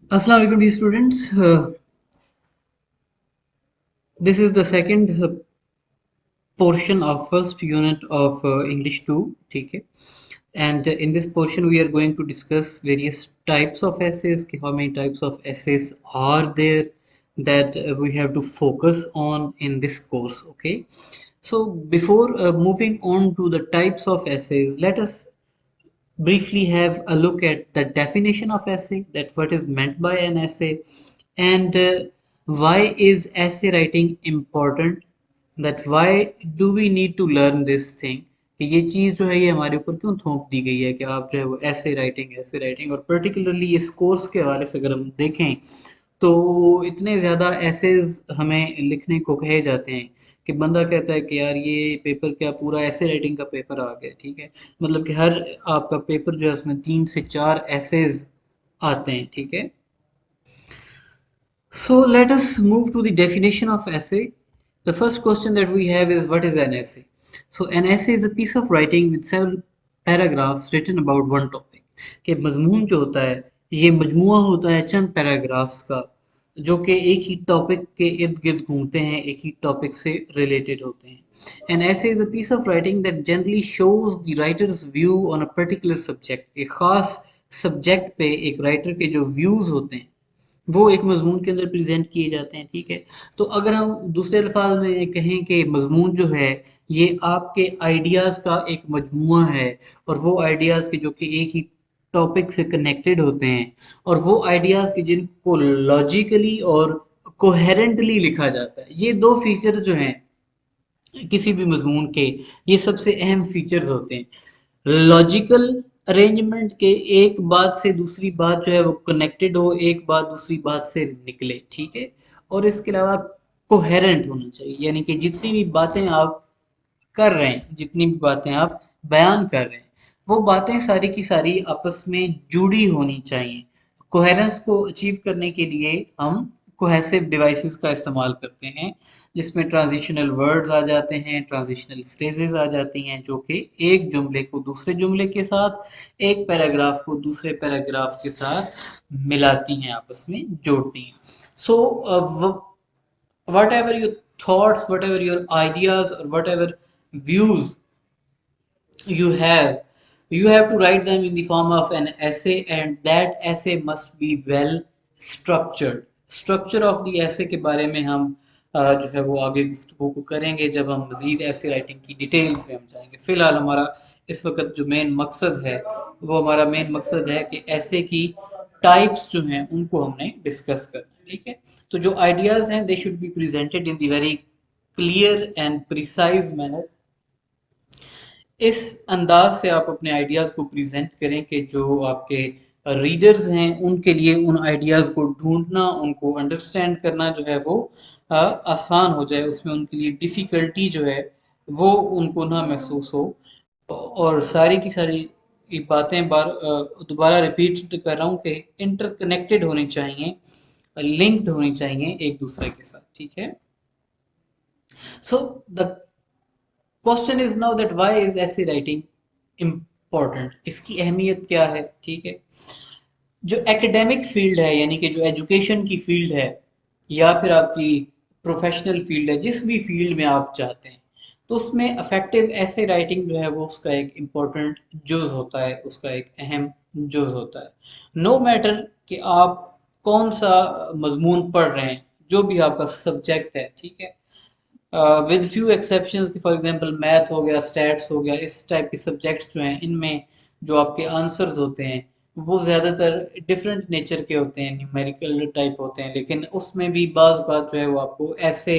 Assalamu alaikum dear students. This is the second portion of first unit of English 2. Okay? And in this portion we are going to discuss various types of essays, how many types of essays are there that we have to focus on in this course. Okay, so before moving on to the types of essays, let us briefly have a look at the definition of essay, that what is meant by an essay, and why is essay writing important, that why do we need to learn this thing, कि ये चीज़ जो है ये हमारे ऊपर क्यों थोप दी गई है कि आप जो है वो ऐसे राइटिंग और पर्टिकुलरली इस कोर्स के हवाले से अगर हम देखें तो इतने ज़्यादा एसेज हमें लिखने को कहे जाते हैं कि बंदा कहता है कि यार ये पेपर क्या पूरा ऐसे राइटिंग का पेपर आ गया। ठीक है, मतलब कि हर आपका पेपर जो है उसमें 3 से 4 एसेज आते हैं। ठीक है, so let us move to the definition of essay. The first question that we have is, what is an essay? So an essay is a piece of writing with several paragraphs written about one topic. कि मजमून जो होता है ये मजमुआ होता है चंद paragraphs का जो कि एक ही टॉपिक के इर्द गिर्द घूमते हैं, एक ही टॉपिक से रिलेटेड होते हैं। An essay is a piece of writing that generally shows the writer's view on a particular subject. एक खास सब्जेक्ट पे एक राइटर के जो व्यूज होते हैं वो एक मजमून के अंदर प्रेजेंट किए जाते हैं। ठीक है, तो अगर हम दूसरे अल्फाज में कहें कि मजमून जो है ये आपके आइडियाज़ का एक मजमुआ है और वो आइडियाज़ के जो कि एक ही टॉपिक से कनेक्टेड होते हैं और वो आइडियाज़ के जिनको लॉजिकली और कोहेरेंटली लिखा जाता है, ये दो फीचर्स जो हैं किसी भी मजमून के, ये सबसे अहम फीचर्स होते हैं। लॉजिकल अरेंजमेंट के, एक बात से दूसरी बात जो है वो कनेक्टेड हो, एक बात दूसरी बात से निकले। ठीक है, और इसके अलावा कोहेरेंट होना चाहिए, यानी कि जितनी भी बातें आप कर रहे हैं, जितनी भी बातें आप बयान कर रहे हैं, वो बातें सारी की सारी आपस में जुड़ी होनी चाहिए। कोहेरेंस को अचीव करने के लिए हम कोहेसिव डिवाइसेस का इस्तेमाल करते हैं, जिसमें ट्रांजिशनल वर्ड्स आ जाते हैं, ट्रांजिशनल फ्रेजेस आ जाती हैं जो कि एक जुमले को दूसरे जुमले के साथ, एक पैराग्राफ को दूसरे पैराग्राफ के साथ मिलाती हैं, आपस में जोड़ती हैं। सो whatever your thoughts, whatever your ideas, or whatever views you you have to write them in the form of an essay, and that essay must be well structured. Structure of the essay के बारे में हम जो है वो आगे गुफ्तगू को करेंगे जब हम मज़ीद ऐसे राइटिंग की डिटेल्स में हम जाएंगे। फ़िलहाल हमारा इस वक्त जो मेन मकसद है वो हमारा मेन मकसद है कि ऐसे की टाइप्स जो हैं उनको हमने डिस्कस करना है। ठीक है, तो जो आइडियाज़ हैं they should be presented in the very clear and precise manner. इस अंदाज से आप अपने आइडियाज़ को प्रेजेंट करें कि जो आपके रीडर्स हैं उनके लिए उन आइडियाज़ को ढूंढना, उनको अंडरस्टैंड करना जो है वो आसान हो जाए, उसमें उनके लिए डिफ़िकल्टी जो है वो उनको ना महसूस हो। और सारी की सारी ये बातें दोबारा रिपीट कर रहा हूँ कि इंटरकनेक्टेड होनी चाहिए, लिंक्ड होनी चाहिए एक दूसरे के साथ। ठीक है, so the question is now that why is ऐसे राइटिंग इम्पोर्टेंट, इसकी अहमियत क्या है। ठीक है, जो एकेडमिक फील्ड है यानी कि जो एजुकेशन की फील्ड है या फिर आपकी प्रोफेशनल फील्ड है, जिस भी फील्ड में आप चाहते हैं, तो उसमें अफेक्टिव ऐसे राइटिंग जो है वो उसका एक इम्पोर्टेंट जुज होता है, उसका एक अहम जुज होता है। नो मैटर कि आप कौन सा मजमून पढ़ रहे हैं, जो भी आपका सब्जेक्ट है। ठीक है, विद फ्यू एक्सेप्शंस कि फॉर एग्जांपल मैथ हो गया, स्टैट्स हो गया, इस टाइप के सब्जेक्ट्स जो हैं इनमें जो आपके आंसर्स होते हैं वो ज़्यादातर डिफरेंट नेचर के होते हैं, न्यूमेरिकल टाइप होते हैं, लेकिन उसमें भी बाज़ बात जो है वो आपको ऐसे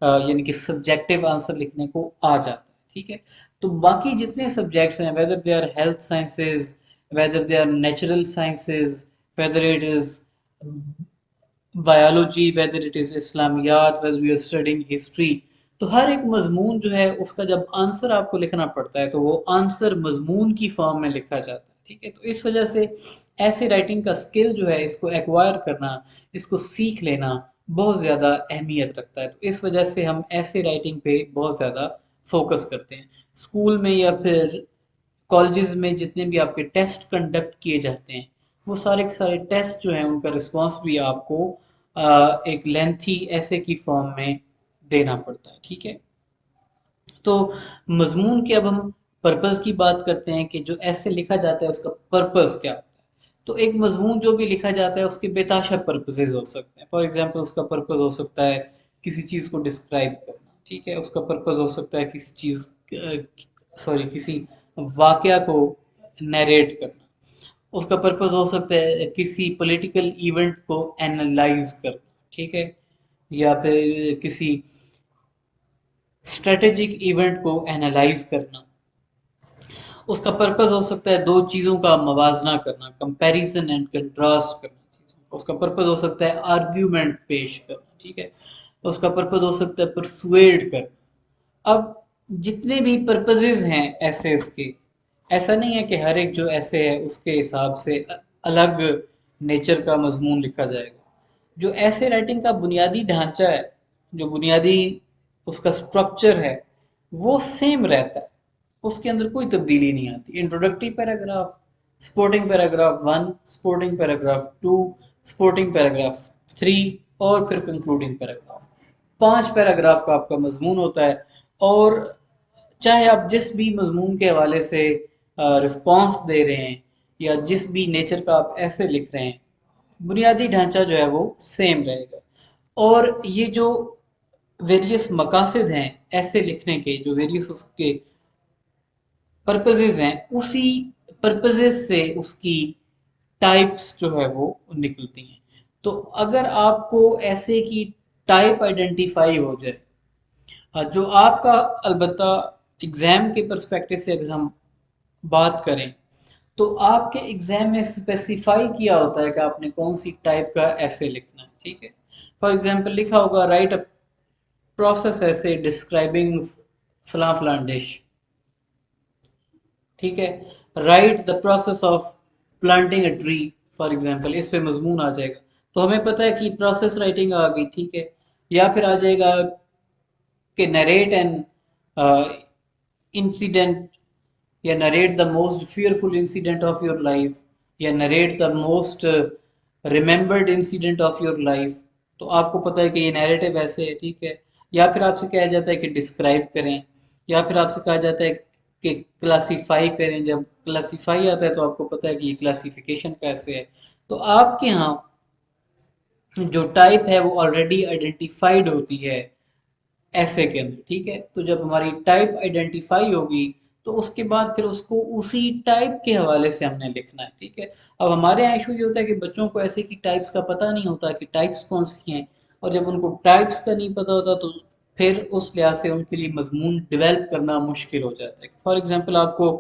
यानी कि सब्जेक्टिव आंसर लिखने को आ जाता है। ठीक है, तो बाकी जितने सब्जेक्ट्स हैं, whether they are health sciences, whether they are natural sciences, whether it is biology, whether it is Islamiyat, whether we are studying history, तो हर एक मजमून जो है उसका जब आंसर आपको लिखना पड़ता है तो वो आंसर मजमून की फॉर्म में लिखा जाता है। ठीक है, तो इस वजह से ऐसे राइटिंग का स्किल जो है इसको एक्वायर करना, इसको सीख लेना बहुत ज़्यादा अहमियत रखता है। तो इस वजह से हम ऐसे राइटिंग पे बहुत ज़्यादा फोकस करते हैं। स्कूल में या फिर कॉलेजेस में जितने भी आपके टेस्ट कंडक्ट किए जाते हैं वो सारे के सारे टेस्ट जो हैं उनका रिस्पॉन्स भी आपको एक लेंथी ऐसे की फॉर्म में देना पड़ता है, ठीक है। तो मजमून के अब हम पर्पस की बात करते हैं कि जो ऐसे लिखा जाता है उसका पर्पस क्या होता है। तो एक मजमून जो भी लिखा जाता है उसके बेताशा पर्पसेस हो सकते हैं। फॉर एग्जांपल उसका पर्पस हो सकता है किसी चीज़ को डिस्क्राइब करना, ठीक है। उसका पर्पस हो सकता है किसी चीज़ किसी वाकया को नरेट करना। उसका पर्पस हो सकता है किसी पॉलिटिकल इवेंट को एनालाइज करना, ठीक है, या फिर किसी स्ट्रेटेजिक इवेंट को एनालाइज करना। उसका पर्पस हो सकता है दो चीज़ों का मवाजना करना, कंपैरिजन एंड कंट्रास्ट करना चीज़ों का। उसका पर्पस हो सकता है आर्ग्यूमेंट पेश करना, ठीक है। उसका पर्पस हो सकता है परसुएड करना। अब जितने भी पर्पसेस हैं एसेस के, ऐसा नहीं है कि हर एक जो ऐसे है उसके हिसाब से अलग नेचर का मजमून लिखा जाएगा। जो ऐसे राइटिंग का बुनियादी ढांचा है, जो बुनियादी उसका स्ट्रक्चर है, वो सेम रहता है। उसके अंदर कोई तब्दीली नहीं आती। Introductory paragraph, supporting paragraph one, supporting paragraph two, supporting paragraph three, और फिर कंक्लूडिंग पैराग्राफ। 5 पैराग्राफ का आपका मजमून होता है। और चाहे आप जिस भी मजमून के हवाले से रिस्पॉन्स दे रहे हैं या जिस भी नेचर का आप ऐसे लिख रहे हैं, बुनियादी ढांचा जो है वो सेम रहेगा। और ये जो वेरियस मकासद हैं ऐसे लिखने के, जो वेरियस उसके पर्पसेस हैं, उसी पर्पसेस से उसकी टाइप्स जो है वो निकलती हैं। तो अगर आपको ऐसे की टाइप आइडेंटिफाई हो जाए, जो आपका अलबत्ता एग्ज़ाम के पर्सपेक्टिव से अगर हम बात करें, तो आपके एग्ज़ाम में स्पेसिफाई किया होता है कि आपने कौन सी टाइप का ऐसे लिखना है, ठीक है। फॉर एग्जांपल लिखा होगा राइट अ प्रोसेस ऐसे डिस्क्राइबिंग फलां फलां डिश, ठीक है। Right the process of planting a tree, for example, इस पे मजमून आ जाएगा। तो हमें पता है कि प्रोसेस राइटिंग आ गई, ठीक है। या फिर आ जाएगा कि नरेट एन इंसिडेंट, या narrate the most fearful incident of your life, या narrate the most remembered incident of your life. तो आपको पता है कि ये नैरेटिव ऐसे है, ठीक है। या फिर आपसे कहा जाता है कि डिस्क्राइब करें, या फिर आपसे कहा जाता है कि क्लासीफाई करें। जब क्लासीफाई आता है तो आपको पता है कि ये क्लासिफिकेशन कैसे है। तो आपके यहाँ जो टाइप है वो ऑलरेडी आइडेंटिफाइड होती है ऐसे के अंदर, ठीक है। तो जब हमारी टाइप आइडेंटिफाई होगी तो उसके बाद फिर उसको उसी टाइप के हवाले से हमने लिखना है, ठीक है। अब हमारे यहाँ इशू ये होता है कि बच्चों को ऐसे की टाइप्स का पता नहीं होता कि टाइप्स कौन सी हैं। और जब उनको टाइप्स का नहीं पता होता तो फिर उस लिहाज से उनके लिए मजमून डेवलप करना मुश्किल हो जाता है। फॉर एग्जाम्पल आपको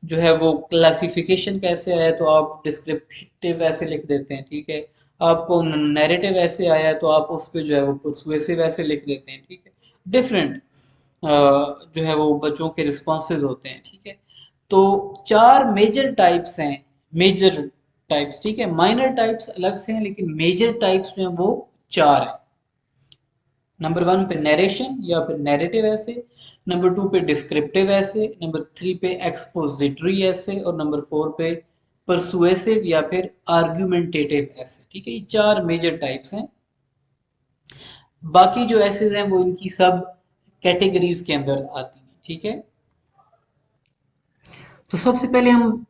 जो है वो क्लासिफिकेशन कैसे आया तो आप डिस्क्रिप्टिव ऐसे लिख देते हैं, ठीक है। आपको नैरेटिव ऐसे आया तो आप उस पर जो है वो परसुएसिव ऐसे लिख देते हैं, ठीक है। डिफरेंट जो है वो बच्चों के रिस्पॉन्सेज होते हैं, ठीक है। तो 4 मेजर टाइप्स हैं, मेजर टाइप्स, ठीक है। माइनर टाइप्स अलग से हैं लेकिन मेजर टाइप्स जो हैं वो 4 हैं। नंबर 1 पे नरेशन या फिर नैरेटिव ऐसे, नंबर 2 पे डिस्क्रिप्टिव ऐसे, नंबर 3 पे एक्सपोजिटरी ऐसे, और नंबर 4 पे परसुएसिव या फिर आर्ग्यूमेंटेटिव ऐसे, ठीक है। ये 4 मेजर टाइप्स हैं। बाकी जो एसेज हैं वो इनकी सब कैटेगरीज के अंदर आती हैं, ठीक है। तो सबसे पहले हम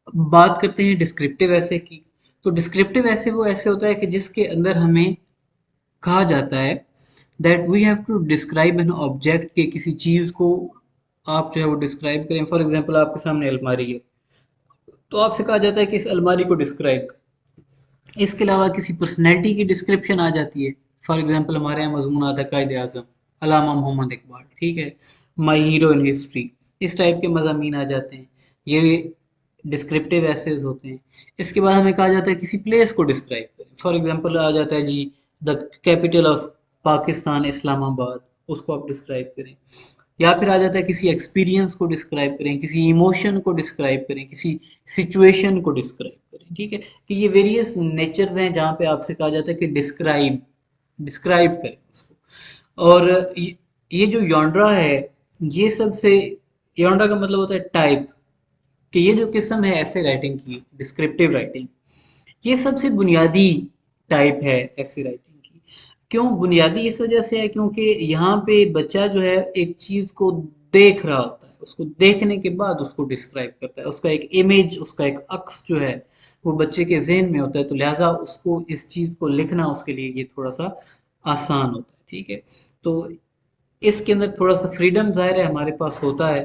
बात करते हैं डिस्क्रिप्टिव ऐसे की। तो डिस्क्रिप्टिव ऐसे वो ऐसे होता है कि जिसके अंदर हमें कहा जाता है that we have to describe an object, के किसी चीज को आप जो है वो डिस्क्राइब करें। फॉर एग्जांपल आपके सामने अलमारी है, तो आपसे कहा जाता है कि इस अलमारी को डिस्क्राइब करें। इसके अलावा किसी पर्सनैलिटी की डिस्क्रिप्शन आ जाती है। फॉर एग्जांपल हमारे यहाँ मजमून आता है कायद आजम, अलामा मोहम्मद इकबाल, ठीक है, माई हीरो इन हिस्ट्री। इस टाइप के मजामीन आ जाते हैं, ये डिस्क्रिप्टिव एसेज होते हैं। इसके बाद हमें कहा जाता है किसी प्लेस को डिस्क्राइब करें। फॉर एग्जांपल आ जाता है जी the capital of Pakistan Islamabad, उसको आप डिस्क्राइब करें। या फिर आ जाता है किसी एक्सपीरियंस को डिस्क्राइब करें, किसी इमोशन को डिस्क्राइब करें, किसी सिचुएशन को डिस्क्राइब करें, ठीक है। कि ये वेरियस नेचर्स हैं जहाँ पे आपसे कहा जाता है कि डिस्क्राइब डिस्क्राइब करें उसको। और ये जो यॉन्ड्रा है, ये सबसे, यॉन्ड्रा का मतलब होता है टाइप, कि ये जो किस्म है ऐसे राइटिंग की, डिस्क्रिप्टिव राइटिंग, ये सबसे बुनियादी टाइप है ऐसे राइटिंग की। क्यों बुनियादी? इस वजह से है क्योंकि यहाँ पे बच्चा जो है एक चीज को देख रहा होता है, उसको देखने के बाद उसको डिस्क्राइब करता है, उसका एक इमेज, उसका एक अक्स जो है वो बच्चे के ज़हन में होता है, तो लिहाजा उसको इस चीज को लिखना उसके लिए ये थोड़ा सा आसान होता है। ठीक है, तो इसके अंदर थोड़ा सा फ्रीडम ज़ाहिर है हमारे पास होता है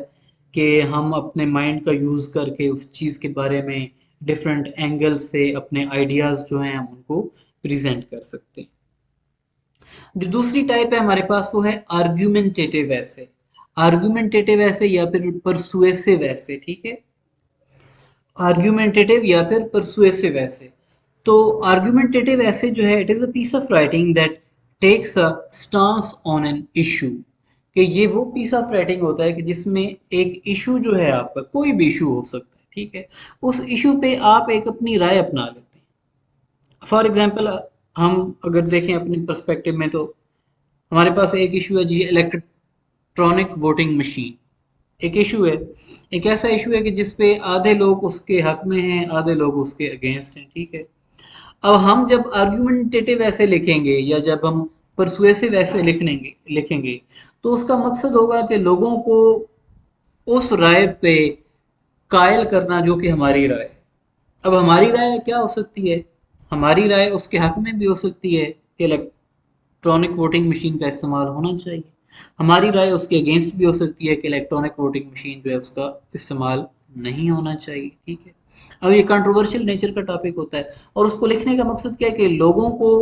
कि हम अपने माइंड का यूज़ करके उस चीज़ के बारे में डिफरेंट एंगल से अपने आइडियाज़ जो हैं हम उनको प्रेजेंट कर सकते हैं। जो दूसरी टाइप है हमारे पास वो है आर्ग्यूमेंटेटिव ऐसे। आर्ग्यूमेंटेटिव ऐसे या फिर परसुएसिव ऐसे। ठीक है, आर्ग्यूमेंटेटिव या फिर परसुएसिव ऐसे। तो आर्ग्यूमेंटेटिव ऐसे जो है, it is a piece of writing that takes a stance on an issue. कि ये वो पीस ऑफ राइटिंग होता है कि जिसमें एक इशू जो है, आपका कोई भी इशू हो सकता है, ठीक है, उस इशू पे आप एक अपनी राय अपना लेते हैं। फॉर एग्जांपल, हम अगर देखें अपने पर्सपेक्टिव में, तो हमारे पास एक इशू है जी, इलेक्ट्रॉनिक वोटिंग मशीन। एक इशू है, एक ऐसा इशू है कि जिस पे आधे लोग उसके हक में हैं, आधे लोग उसके अगेंस्ट हैं। ठीक है, अब हम जब आर्ग्यूमेंटेटिव ऐसे लिखेंगे या जब हम परसुएसिव ऐसे लिखेंगे तो उसका मकसद होगा कि लोगों को उस राय पे कायल करना जो कि हमारी राय है। अब हमारी राय क्या हो सकती है? हमारी राय उसके हक में भी हो सकती है कि इलेक्ट्रॉनिक वोटिंग मशीन का इस्तेमाल होना चाहिए। हमारी राय उसके अगेंस्ट भी हो सकती है कि इलेक्ट्रॉनिक वोटिंग मशीन जो है उसका इस्तेमाल नहीं होना चाहिए। ठीक है, अब ये कंट्रोवर्शियल नेचर का टॉपिक होता है और उसको लिखने का मकसद क्या है कि लोगों को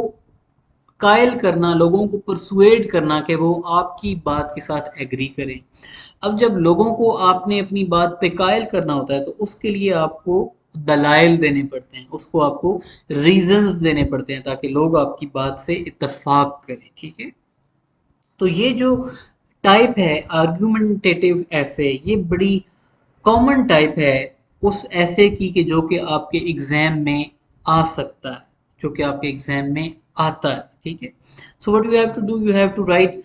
कायल करना, लोगों को परसुएड करना कि वो आपकी बात के साथ एग्री करें। अब जब लोगों को आपने अपनी बात पे कायल करना होता है तो उसके लिए आपको दलाइल देने पड़ते हैं, उसको आपको रीजंस देने पड़ते हैं ताकि लोग आपकी बात से इत्तेफाक करें। ठीक है, तो ये जो टाइप है आर्गुमेंटेटिव ऐसे, ये बड़ी कॉमन टाइप है उस ऐसे की कि जो कि आपके एग्जाम में आ सकता है, जो कि आपके एग्जाम में आता है। ठीक है, so what you have to do, you have to write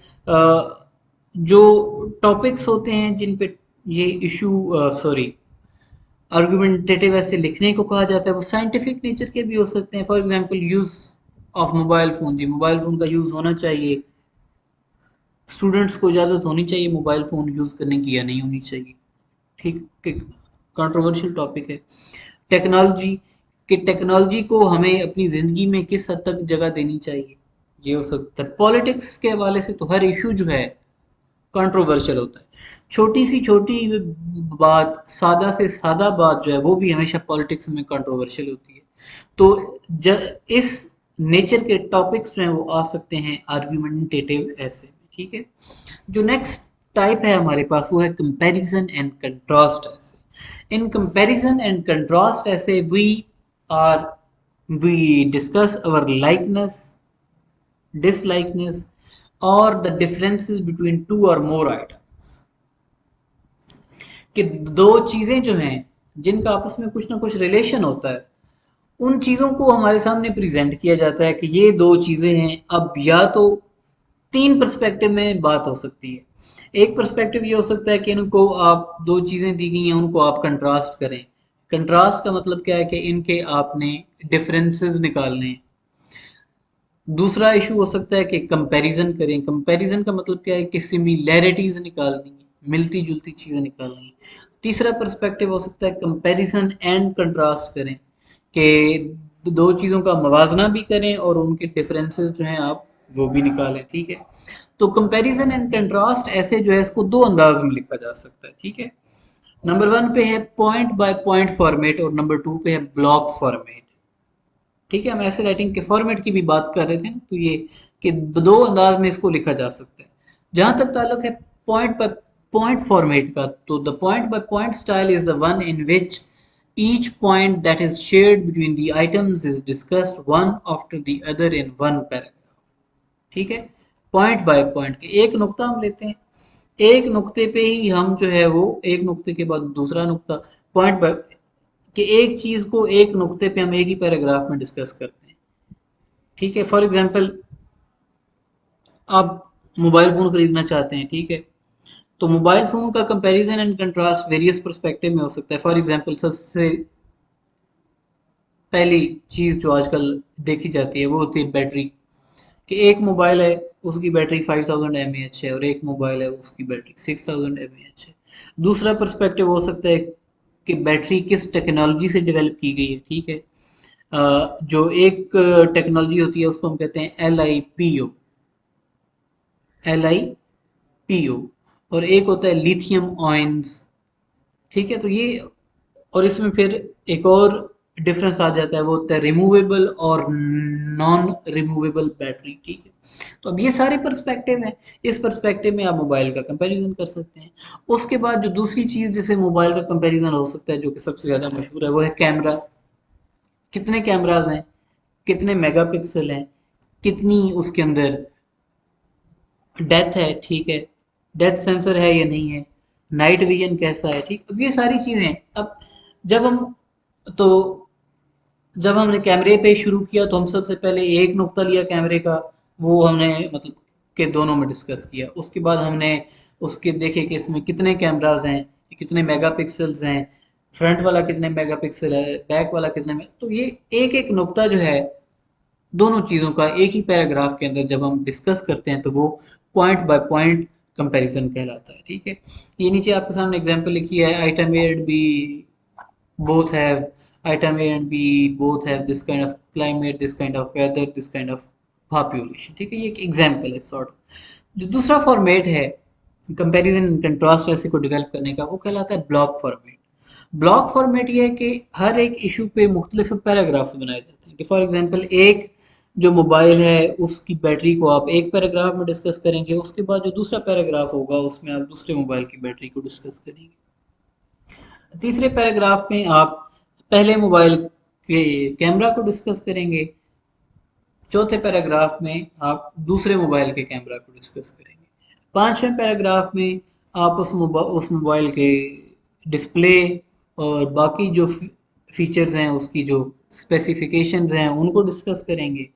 जो टॉपिक्स होते हैं जिन पे ये इशू, सॉरी, आर्गुमेंटेटिव ऐसे लिखने को कहा जाता है, वो साइंटिफिक नेचर के भी हो सकते हैं। For example, use of mobile phone, जी मोबाइल फ़ोन का यूज़ होना चाहिए, स्टूडेंट्स को इजाज़त होनी चाहिए मोबाइल फ़ोन यूज़ करने की या नहीं होनी चाहिए। ठीक, कंट्रोवर्शियल टॉपिक है। टेक्नोलॉजी, कि टेक्नोलॉजी को हमें अपनी ज़िंदगी में किस हद तक जगह देनी चाहिए, ये हो सकता है। पॉलिटिक्स के हवाले से तो हर इशू जो है कंट्रोवर्शियल होता है। छोटी सी छोटी बात, सादा से सादा बात जो है वो भी हमेशा पॉलिटिक्स में कंट्रोवर्शियल होती है। तो इस नेचर के टॉपिक्स जो हैं वो आ सकते हैं आर्ग्यूमेंटेटिव ऐसे। ठीक है, जो नेक्स्ट टाइप है हमारे पास वो है comparison and contrast essay. In comparison and contrast essay are we discuss our likeness, dislikeness, or the differences between two or more items। कि दो चीजें जो हैं जिनका आपस में कुछ ना कुछ रिलेशन होता है, उन चीजों को हमारे सामने प्रेजेंट किया जाता है कि ये दो चीजें हैं। अब या तो तीन पर्सपेक्टिव में बात हो सकती है। एक पर्सपेक्टिव ये हो सकता है कि इनको, आप दो चीजें दी गई हैं उनको आप कंट्रास्ट करें। कंट्रास्ट का मतलब क्या है कि इनके आपने डिफरेंसेस निकालने हैं। दूसरा इशू हो सकता है कि कंपैरिजन करें। कंपैरिजन का मतलब क्या है कि सिमिलैरिटीज निकालनी है, मिलती जुलती चीजें निकालनी है। तीसरा पर्सपेक्टिव हो सकता है कंपैरिजन एंड कंट्रास्ट करें, कि दो चीजों का मवाजना भी करें और उनके डिफरेंसेस जो हैं आप वो भी निकालें। ठीक है, तो कंपैरिजन एंड कंट्रास्ट ऐसे जो है इसको दो अंदाज में लिखा जा सकता है। ठीक है, नंबर वन पे है पॉइंट बाय पॉइंट फॉर्मेट और नंबर टू पे है ब्लॉक फॉर्मेट। ठीक है, हम ऐसे राइटिंग के फॉर्मेट की भी बात कर रहे थे ना, तो ये कि दो अंदाज में इसको लिखा जा सकता है। जहां तक ताल्लुक है पॉइंट बाय पॉइंट फॉर्मेट का, तो the point by point style is the one in which each point that is shared between the items is discussed one after the other in one paragraph। ठीक है, point by point के एक नुक्ता हम लेते हैं, एक नुक्ते पे ही हम जो है वो एक नुक्ते के बाद दूसरा नुक्ता, पॉइंट बाय, कि एक चीज को एक नुक्ते पे हम एक ही पैराग्राफ में डिस्कस करते हैं। ठीक है, फॉर एग्जांपल, आप मोबाइल फ़ोन खरीदना चाहते हैं। ठीक है, तो मोबाइल फ़ोन का comparison and contrast various perspective में हो सकता है। फॉर एग्जांपल, सबसे पहली चीज़ जो आजकल देखी जाती है वो होती है बैटरी, कि एक मोबाइल है उसकी बैटरी 5000 mAh है और एक मोबाइल है उसकी बैटरी 6000 mAh है। दूसरा पर्सपेक्टिव हो सकता है कि बैटरी किस टेक्नोलॉजी से डेवलप की गई है, ठीक है। जो एक टेक्नोलॉजी होती है उसको हम कहते हैं LiPo, और एक होता है लिथियम आयंस, ठीक है। तो ये, और इसमें फिर एक और डिफरेंस आ जाता है, वो होता है रिमूवेबल और नॉन रिमूवेबल बैटरी, ठीक है। तो अब ये सारे पर्सपेक्टिव हैं, इस पर्सपेक्टिव में आप मोबाइल का कंपैरिजन कर सकते हैं। उसके बाद जो दूसरी चीज़ जिसे मोबाइल का कंपैरिजन हो सकता है, जो कि सबसे ज़्यादा मशहूर है, वो है कैमरा। कितने कैमराज हैं, कितने मेगापिक्सल हैं, कितनी उसके अंदर डेथ है, ठीक है, डेथ सेंसर है या नहीं है, नाइट विजन कैसा है, ठीक। अब ये सारी चीज़ें, अब जब हम तो जब हमने कैमरे पे शुरू किया तो हम सबसे पहले एक नुक्ता लिया कैमरे का, वो हमने मतलब के दोनों में डिस्कस किया। उसके बाद हमने उसके देखे कि इसमें कितने कैमरास हैं, कितने मेगापिक्सल्स हैं, फ्रंट वाला कितने मेगापिक्सल है, बैक वाला कितने में, तो ये एक एक नुक्ता जो है दोनों चीज़ों का एक ही पैराग्राफ के अंदर जब हम डिस्कस करते हैं तो वो पॉइंट बाय पॉइंट कंपैरिजन कहलाता है, ठीक है। ये नीचे आपके सामने एग्जांपल लिखी है, item A and B both have item A and B both have this kind of climate, this kind of weather, this kind of population, ठीक है। ये एक एग्जांपल है सॉर्ट। जो दूसरा फॉर्मेट है कंपैरिजन एंड कंट्रास्ट ऐसे को डेवलप करने का, वो कहलाता है ब्लॉक फॉर्मेट। ब्लॉक फॉर्मेट ये है कि हर एक इशू पे मुख्तलिफ पैराग्राफ्स बनाए जाते हैं, कि फॉर एग्जांपल एक जो मोबाइल है उसकी बैटरी को आप एक पैराग्राफ में डिस्कस करेंगे, उसके बाद जो दूसरा पैराग्राफ होगा उसमें आप दूसरे मोबाइल की बैटरी को डिस्कस करेंगे, तीसरे पैराग्राफ में आप पहले मोबाइल के कैमरा को डिस्कस करेंगे, चौथे पैराग्राफ में आप दूसरे मोबाइल के कैमरा को डिस्कस करेंगे, पांचवें पैराग्राफ में आप उस मोबाइल के डिस्प्ले और बाकी जो फीचर्स हैं उसकी जो स्पेसिफिकेशंस हैं उनको डिस्कस करेंगे,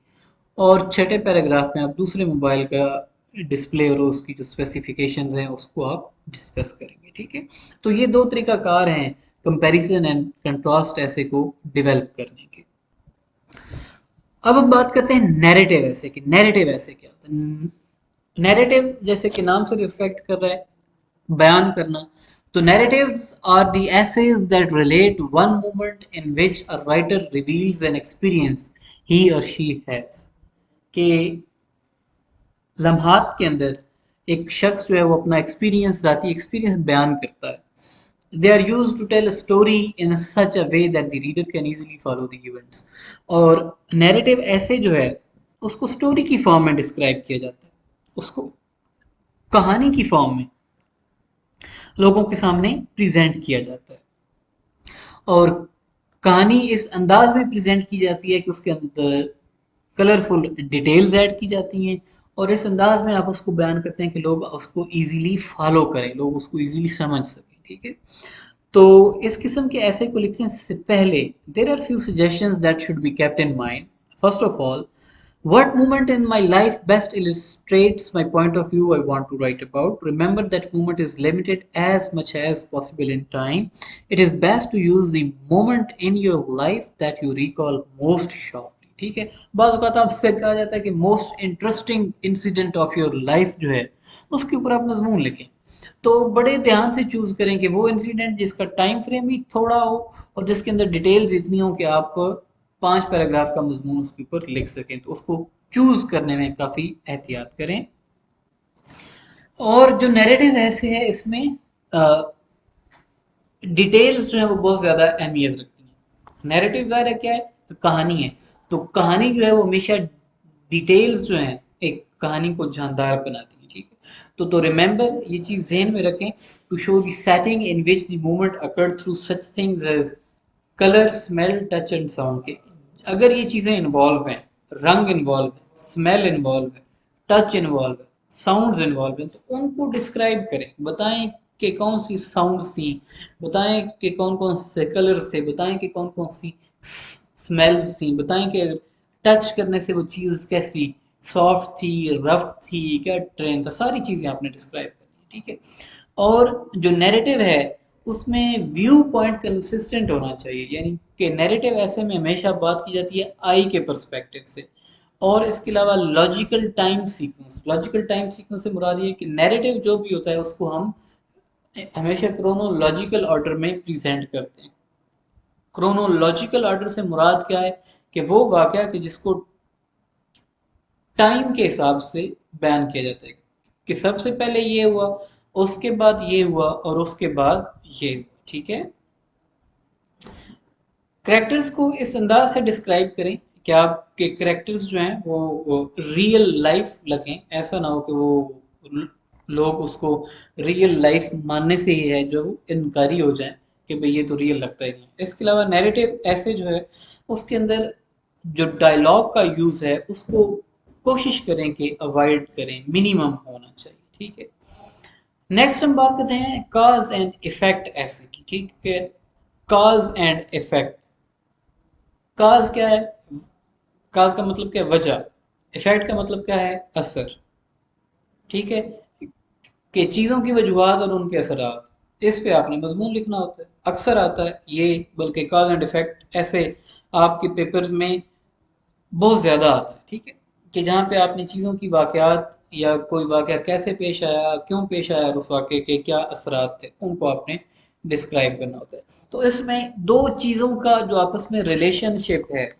और छठे पैराग्राफ में आप दूसरे मोबाइल का डिस्प्ले और उसकी जो स्पेसिफिकेशंस हैं उसको आप डिस्कस करेंगे, ठीक है। तो ये दो तरीकाकार हैं कंपैरिजन एंड कंट्रास्ट ऐसे को डेवलप करने के। अब हम बात करते हैं नैरेटिव ऐसे की। नैरेटिव ऐसे क्या होता है? नैरेटिव जैसे कि नाम से रिफ्लेक्ट कर रहा है, बयान करना। तो narratives are the essays that relate one moment in which a writer reveals an experience he or she has, कि लम्हात के अंदर एक शख्स जो है वो अपना एक्सपीरियंस, ज़ाती एक्सपीरियंस बयान करता है। They are used to tell a story in such a way that the reader can easily follow the events. और नैरेटिव ऐसे जो है उसको स्टोरी की फॉर्म में डिस्क्राइब किया जाता है, उसको कहानी की फॉर्म में लोगों के सामने प्रेजेंट किया जाता है, और कहानी इस अंदाज में प्रेजेंट की जाती है कि उसके अंदर कलरफुल डिटेल्स ऐड की जाती हैं, और इस अंदाज में आप उसको बयान करते हैं कि लोग उसको इजीली फॉलो करें, लोग उसको इजीली समझ सकें, ठीक है। तो इस किस्म के ऐसे को लिखने से पहले there are few suggestions that should be kept in mind. First of all, what moment in my life best illustrates my point of view I want to write about? Remember that moment is limited as much as possible in time. It is best to use the moment in your life that you recall most sharply. ठीक है। बाज़ औक़ात आपसे कहा जाता है कि most interesting incident of your life जो है उसके ऊपर आप मजमून लिखें, तो बड़े ध्यान से चूज करें कि वो इंसिडेंट जिसका टाइम फ्रेम भी थोड़ा हो और जिसके अंदर डिटेल्स इतनी हो कि आप 5 पैराग्राफ का मजमून उसके ऊपर लिख सकें, तो उसको चूज करने में काफ़ी एहतियात करें। और जो नैरेटिव ऐसे है इसमें डिटेल्स जो है वो बहुत ज़्यादा अहमियत रखती हैं। नैरेटिव ज़ाहिर है क्या है, तो कहानी है, तो कहानी जो है वो हमेशा डिटेल्स जो हैं एक कहानी को जानदार बनाती है, ठीक है। तो रिमेंबर, ये चीज़ जहन में रखें, to show the setting in which the moment occurred through such things as colour, smell, touch and sound के। अगर ये चीज़ें इन्वॉल्व हैं, रंग इन्वॉल्व है, स्मेल इन्वॉल्व है, टच इन्वॉल्व है, साउंड्स इन्वॉल्व हैं, तो उनको डिस्क्राइब करें, बताएं कि कौन सी साउंड्स थी, बताएं कि कौन कौन से कलर्स थे, बताएं कि कौन कौन सी स्मेल्स थी, बताएं कि टच करने से वो चीज़ कैसी सॉफ्ट थी, रफ थी, क्या ट्रेन था, सारी चीज़ें आपने डिस्क्राइब करनी है, ठीक है। और जो नैरेटिव है उसमें व्यू पॉइंट कंसिस्टेंट होना चाहिए, यानी कि नैरेटिव ऐसे में हमेशा बात की जाती है आई के पर्सपेक्टिव से। और इसके अलावा लॉजिकल टाइम सीक्वेंस से मुराद ये है कि नैरेटिव जो भी होता है उसको हम हमेशा क्रोनोलॉजिकल ऑर्डर में प्रेजेंट करते हैं। क्रोनोलॉजिकल ऑर्डर से मुराद क्या है कि वो वाकया कि जिसको टाइम के हिसाब से बयान किया जाता है, कि सबसे पहले ये हुआ, उसके बाद ये हुआ और उसके बाद ये हुआ। ठीक है, करेक्टर्स को इस अंदाज से डिस्क्राइब करें कि आपके करेक्टर्स जो हैं वो रियल लाइफ लगें, ऐसा ना हो कि वो लोग उसको रियल लाइफ मानने से ही है जो इनकारी हो जाए कि भाई ये तो रियल लगता ही नहीं। इसके अलावा नैरेटिव ऐसे जो है उसके अंदर जो डायलॉग का यूज है उसको कोशिश करें कि अवॉइड करें, मिनिमम होना चाहिए। ठीक है, नेक्स्ट हम बात करते हैं कॉज एंड इफेक्ट ऐसे की। ठीक है, कॉज एंड इफेक्ट। काज क्या है? काज का मतलब क्या है? वजह। इफेक्ट का मतलब क्या है? असर। ठीक है, कि चीजों की वजूहात और उनके असरात, इस पे आपने मजमून लिखना होता है। अक्सर आता है ये, बल्कि काज एंड इफेक्ट ऐसे आपके पेपर में बहुत ज्यादा आता है। ठीक है, कि जहाँ पे आपने चीजों की वाकयात या कोई वाकया कैसे पेश आया, क्यों पेश आया और उस वाकये के क्या असरात थे, उनको आपने डिस्क्राइब करना होता है। तो इसमें दो चीजों का जो आपस में रिलेशनशिप है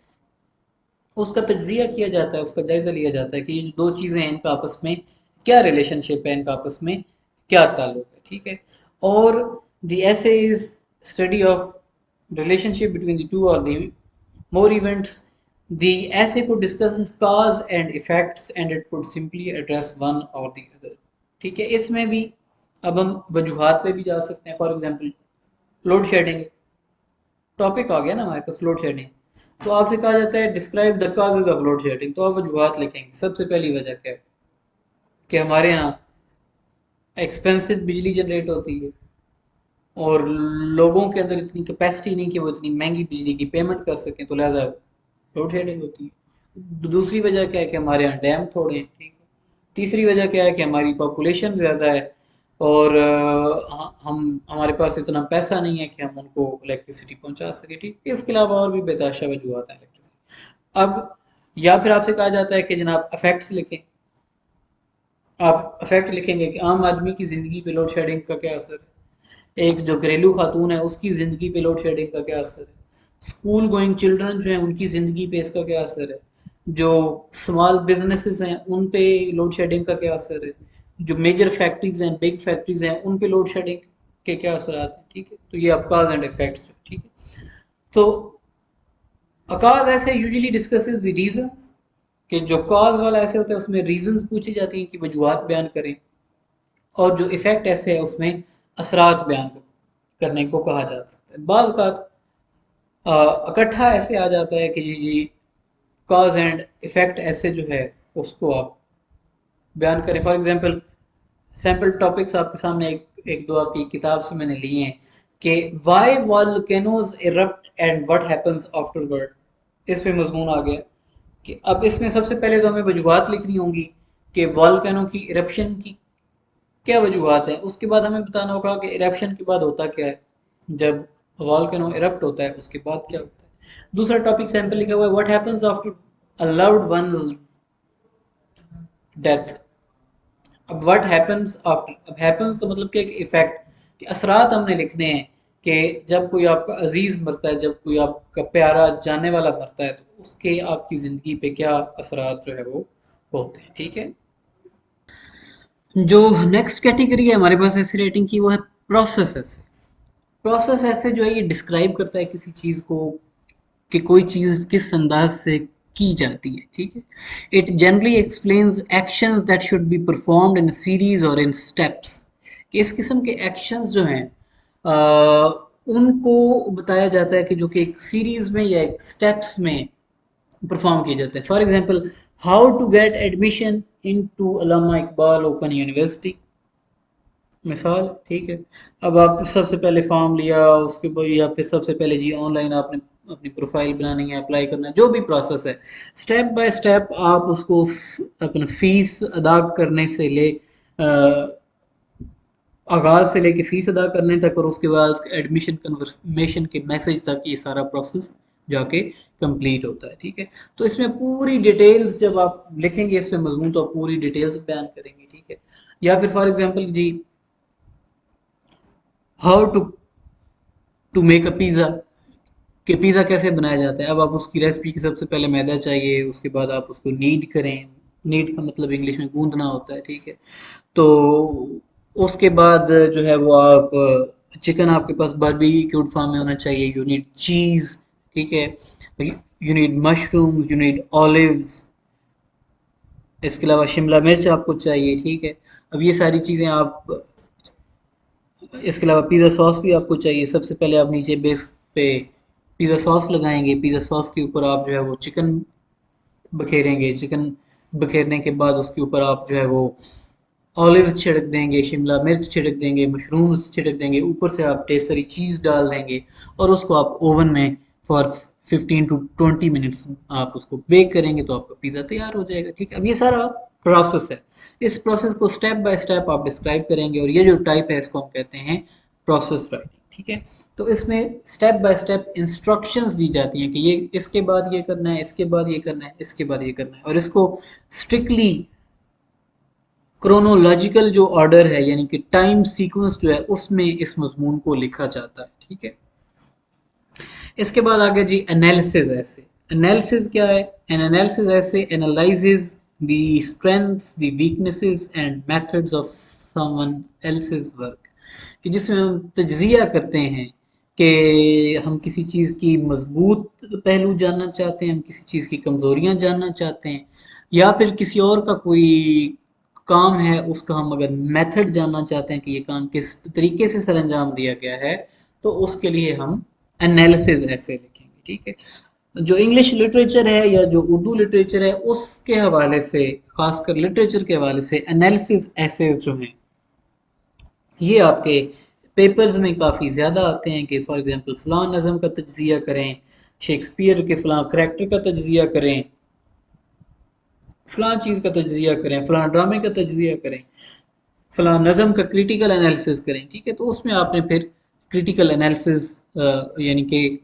उसका तज्जिया किया जाता है, उसका जायजा लिया जाता है कि ये जो दो चीज़ें हैं इनका आपस में क्या रिलेशनशिप है, इनका आपस में क्या ताल्लुक है। ठीक है, और द ऐसे is study of relationship between the two और द मोर इवेंट्स। द ऐसे को discuss cause and effects and it could simply address one और द अदर। ठीक है, इसमें भी अब हम वजूहात पे भी जा सकते हैं। For example load shedding topic आ गया ना हमारे पास, लोड शेडिंग। तो आपसे कहा जाता है describe the causes of load shedding, तो आप वजूहत लिखेंगे। सबसे पहली वजह क्या है कि हमारे यहाँ एक्सपेंसिव बिजली जनरेट होती है और लोगों के अंदर इतनी कैपेसिटी नहीं कि वो इतनी महंगी बिजली की पेमेंट कर सकें, तो लिहाजा लोड शेडिंग होती है। दूसरी वजह क्या है कि हमारे यहाँ डैम थोड़े हैं। ठीक है, तीसरी वजह क्या है कि हमारी पॉपुलेशन ज़्यादा है और हम हमारे पास इतना पैसा नहीं है कि हम उनको इलेक्ट्रिसिटी पहुंचा सके। ठीक है, इसके अलावा और भी बेताशा वजूहत हैं इलेक्ट्रिसिटी। अब या फिर आपसे कहा जाता है कि जनाब अफेक्ट्स लिखें। आप अफेक्ट लिखेंगे कि आम आदमी की ज़िंदगी पे लोड शेडिंग का क्या असर है, एक जो घरेलू खातून है उसकी ज़िंदगी पे लोड शेडिंग का क्या असर है, स्कूल गोइंग चिल्ड्रन जो हैं उनकी ज़िंदगी पे इसका क्या असर है, जो स्मॉल बिजनेसेस हैं उन पे लोड शेडिंग का क्या असर है, जो मेजर फैक्ट्रीज हैं, बिग फैक्ट्रीज हैं, उन पे लोड शेडिंग के क्या असरात हैं। ठीक है, तो ये अब कॉज एंड इफेक्ट्स। ठीक है, तो अकाज ऐसे यूजुअली डिस्कसेस द रीजंस, कि जो कॉज वाला ऐसे होता है उसमें रीजंस पूछी जाती हैं कि वजूहत बयान करें, और जो इफेक्ट ऐसे है उसमें असरात बयान करने को कहा जा सकता है। बाज़ औक़ात इकट्ठा ऐसे आ जाता है कि जी कॉज एंड इफेक्ट ऐसे जो है उसको आप बयान करें। फॉर एग्जांपल सैम्पल टॉपिक्स आपके सामने एक दो आपकी किताब से मैंने लिए हैं कि why volcanoes erupt and what happens afterward. इस पे मजमून आ गया कि अब इसमें सबसे पहले तो हमें वजूहत लिखनी होंगी कि वॉल्केनो की इरप्शन की क्या वजूहत है। उसके बाद हमें बताना होगा कि इरप्शन के बाद होता क्या है, जब वॉल्केनो इरप्ट होता है उसके बाद क्या होता है। दूसरा टॉपिक सैंपल लिखा हुआ है what happens after a loved ones death. अब व्हाट हैपेंस आफ्टर, अब हैपेंस का मतलब क्या है कि इफेक्ट, कि असरात हमने लिखने हैं कि जब कोई आपका अजीज मरता है, जब कोई आपका प्यारा जानने वाला मरता है, तो उसके आपकी ज़िंदगी पे क्या असरात जो है वो होते हैं। ठीक है, जो नेक्स्ट कैटेगरी है हमारे पास ऐसी रेटिंग की वो है प्रोसेसेस। प्रोसेस ऐसे जो है ये डिस्क्राइब करता है किसी चीज़ को कि कोई चीज़ किस अंदाज से की जाती है। ठीक है, it generally explains actions that should be performed in series और इन स्टेप्स, कि इस किस्म के एक्शंस जो हैं उनको बताया जाता है कि जो कि एक सीरीज में या एक स्टेप्स में परफॉर्म किए जाते हैं। For example how to get admission into Allama Iqbal open university, मिसाल। ठीक है, अब आप सबसे पहले फॉर्म लिया, उसके बाद या फिर सबसे पहले जी ऑनलाइन आपने अपनी प्रोफाइल बनानी है, अप्लाई करना है, जो भी प्रोसेस है स्टेप बाय स्टेप आप उसको अपना फीस अदा करने से ले आगाज़ से लेके फ़ीस अदा करने तक और उसके बाद एडमिशन कन्फर्मेशन के मैसेज तक ये सारा प्रोसेस जाके कंप्लीट होता है, ठीक है। तो इसमें पूरी डिटेल्स जब आप लिखेंगे इसमें मजमून, तो आप पूरी डिटेल्स बयान करेंगे, ठीक है। या फिर फॉर एग्जांपल जी, how to make a pizza, कि पिज़्ज़ा कैसे बनाया जाता है। अब आप उसकी रेसिपी की सबसे पहले मैदा चाहिए, उसके बाद आप उसको नीड करें, नीड का मतलब इंग्लिश में गूंदना होता है, ठीक है। तो उसके बाद जो है वो आप चिकन आपके पास बारबेक्यूड फॉर्म में होना चाहिए, यू नीड चीज़, ठीक है, you need mushrooms, you need olives, इसके अलावा शिमला मिर्च आपको चाहिए, ठीक है। अब ये सारी चीज़ें आप, इसके अलावा पिज़्ज़ा सॉस भी आपको चाहिए। सबसे पहले आप नीचे बेस पे पिज़्ज़ा सॉस लगाएंगे, पिज़्ज़ा सॉस के ऊपर आप जो है वो चिकन बखेरेंगे, चिकन बखेरने के बाद उसके ऊपर आप जो है वो ऑलिव्स छिड़क देंगे, शिमला मिर्च छिड़क देंगे, मशरूम्स छिड़क देंगे, ऊपर से आप ढेर सारी चीज़ डाल देंगे और उसको आप ओवन में फॉर 15 to 20 मिनट्स आप उसको बेक करेंगे, तो आपका पिज़्ज़ा तैयार हो जाएगा, ठीक है। अब ये सारा प्रोसेस है, इस प्रोसेस को स्टेप बाय स्टेप आप डिस्क्राइब करेंगे और ये जो टाइप है इसको हम कहते हैं प्रोसेस राइटिंग, ठीक है। तो इसमें स्टेप बाय स्टेप इंस्ट्रक्शंस दी जाती हैं कि ये इसके बाद ये करना है, इसके बाद ये करना है, इसके बाद ये करना है, और इसको स्ट्रिक्टली क्रोनोलॉजिकल जो ऑर्डर है यानी कि टाइम सीक्वेंस जो है उसमें इस मजमून को लिखा जाता है, ठीक है। इसके बाद आगे जी एनालिसिस ऐसे, एनालिसिस क्या है? एन एनालिसिस ऐसे analyses the strengths, the weaknesses and methods of someone else's work, कि जिसमें हम तज्जिया करते हैं कि हम किसी चीज़ की मजबूत पहलू जानना चाहते हैं, हम किसी चीज़ की कमज़ोरियाँ जानना चाहते हैं, या फिर किसी और का कोई काम है उसका हम अगर मेथड जानना चाहते हैं कि ये काम किस तरीके से सर अंजाम दिया गया है, तो उसके लिए हम एनालिसिस ऐसे लिखेंगे, ठीक है। जो इंग्लिश लिटरेचर है या जो उर्दू लिटरेचर है उसके हवाले से, खासकर लिटरेचर के हवाले से एनालिसिस ऐसे जो हैं ये आपके पेपर्स में काफ़ी ज़्यादा आते हैं कि फॉर एग्जांपल फ़लाँ नज़म का तज्ज़िया करें, शेक्सपियर के फ़लाँ करैक्टर का तज्ज़िया करें, फ़लाँ चीज़ का तज्ज़िया करें, फ़लाँ ड्रामे का तज्ज़िया करें, फ़लाँ नज़म का क्रिटिकल एनालिसिस करें, ठीक है। तो उसमें आपने फिर क्रिटिकल एनालिसिस यानी कि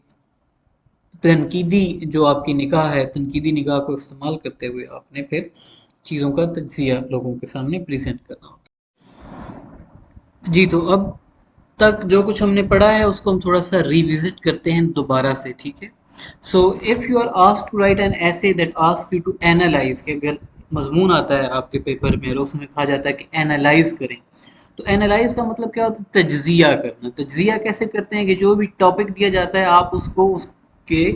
तनकीदी जो आपकी निगाह है, तनकीदी निगाह को इस्तेमाल करते हुए आपने फिर चीज़ों का तज्ज़िया लोगों के सामने प्रेज़ेंट करना होता है। जी, तो अब तक जो कुछ हमने पढ़ा है उसको हम थोड़ा सा रिविजिट करते हैं दोबारा से, ठीक है। So if you are asked to write an essay that asks you to analyse, कि अगर मजमून आता है आपके पेपर में और उसमें कहा जाता है कि एनालाइज करें, तो एनालाइज का मतलब क्या होता है? तज्जिया करना। तज्जिया कैसे करते हैं कि जो भी टॉपिक दिया जाता है आप उसको उसके